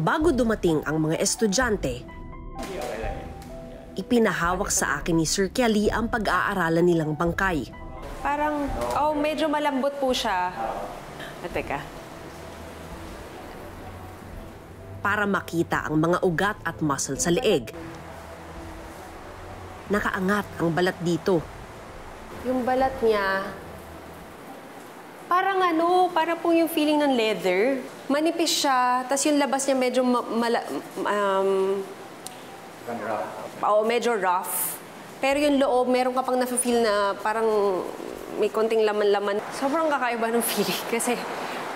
Bago dumating ang mga estudyante, ipinahawak sa akin ni Sir Kelly ang pag-aaralan nilang bangkay. Parang, medyo malambot po siya. Teka. Para makita ang mga ugat at muscle sa leeg. Nakaangat ang balat dito. Yung balat niya, parang para po yung feeling ng leather. Manipis siya, tas yung labas niya medyo medyo rough. Pero yung loob, meron ka pang na-feel na parang may konting laman-laman. Sobrang kakaiba ng feeling kasi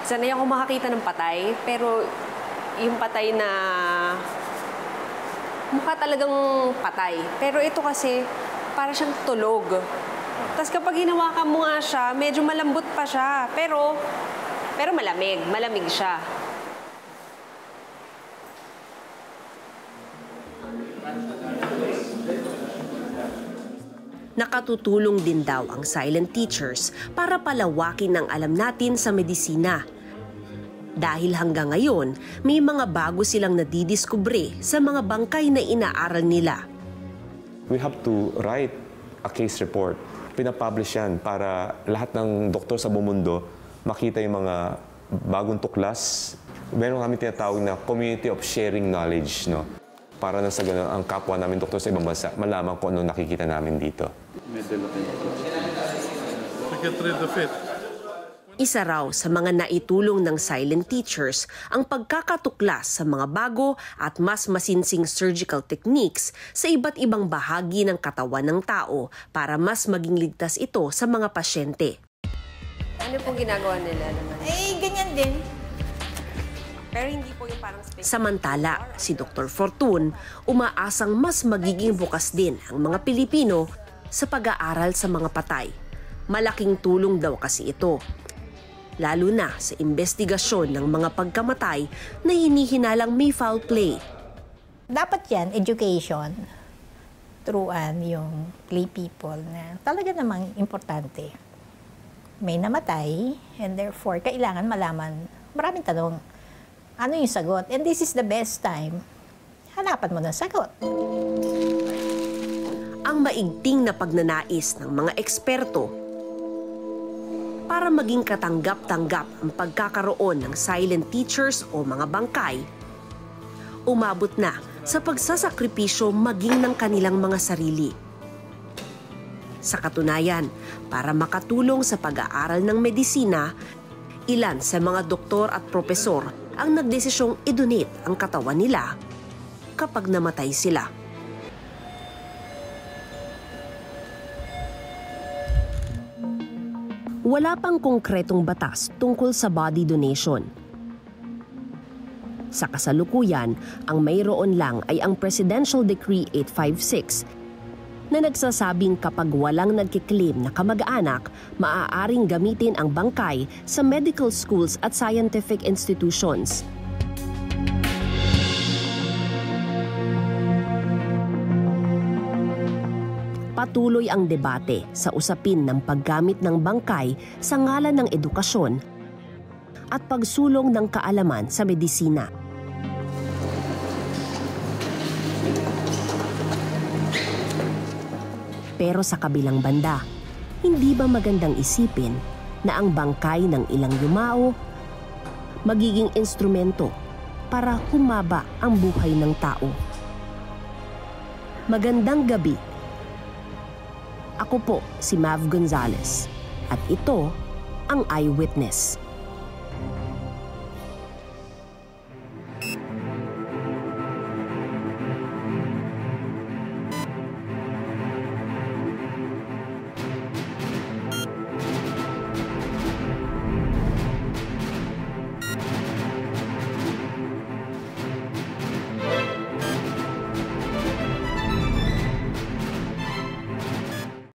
sanay ako makakita ng patay, pero yung patay na mukha talagang patay. Pero ito kasi, para siyang tulog. Tapos kapag hinawakan mo nga siya, medyo malambot pa siya. Pero malamig siya. Nakatutulong din daw ang silent teachers para palawakin ang alam natin sa medisina. Dahil hanggang ngayon, may mga bago silang nadidiskubre sa mga bangkay na inaaral nila. We have to write a case report. Pinapublish yan para lahat ng doktor sa buong mundo makita yung mga bagong tuklas. Meron kami tinatawag na community of sharing knowledge, no? Para na sa ganun, ang kapwa namin doktor sa ibang bansa, malaman kung ano nakikita namin dito. Isa raw sa mga naitulong ng silent teachers ang pagkakatuklas sa mga bago at mas masinsing surgical techniques sa iba't ibang bahagi ng katawan ng tao para mas maging ligtas ito sa mga pasyente. Ano pong ginagawa nila naman? Ganyan din. Pero hindi po yung parang specific. Samantala, si Dr. Fortun umaasang mas magiging bukas din ang mga Pilipino sa pag-aaral sa mga patay. Malaking tulong daw kasi ito. Lalo na sa investigasyon ng mga pagkamatay na hinihinalang may foul play. Dapat yan, education, turuan yung lay people na talaga namang importante. May namatay and therefore kailangan malaman, maraming tanong, ano yung sagot? And this is the best time, hanapan mo ng sagot. Ang maigting na pagnanais ng mga eksperto para maging katanggap-tanggap ang pagkakaroon ng silent teachers o mga bangkay, umabot na sa pagsasakripisyo maging ng kanilang mga sarili. Sa katunayan, para makatulong sa pag-aaral ng medisina, ilan sa mga doktor at propesor ang nagdesisyong i-donate ang katawan nila kapag namatay sila. Wala pang konkretong batas tungkol sa body donation. Sa kasalukuyan, ang mayroon lang ay ang Presidential Decree 856 na nagsasabing kapag walang nagkiklaim na kamag-anak, maaaring gamitin ang bangkay sa medical schools at scientific institutions. Patuloy ang debate sa usapin ng paggamit ng bangkay sa ngalan ng edukasyon at pagsulong ng kaalaman sa medisina. Pero sa kabilang banda, hindi ba magandang isipin na ang bangkay ng ilang yumao magiging instrumento para humaba ang buhay ng tao? Magandang gabi. Ako po si Mav Gonzalez at ito ang Eyewitness.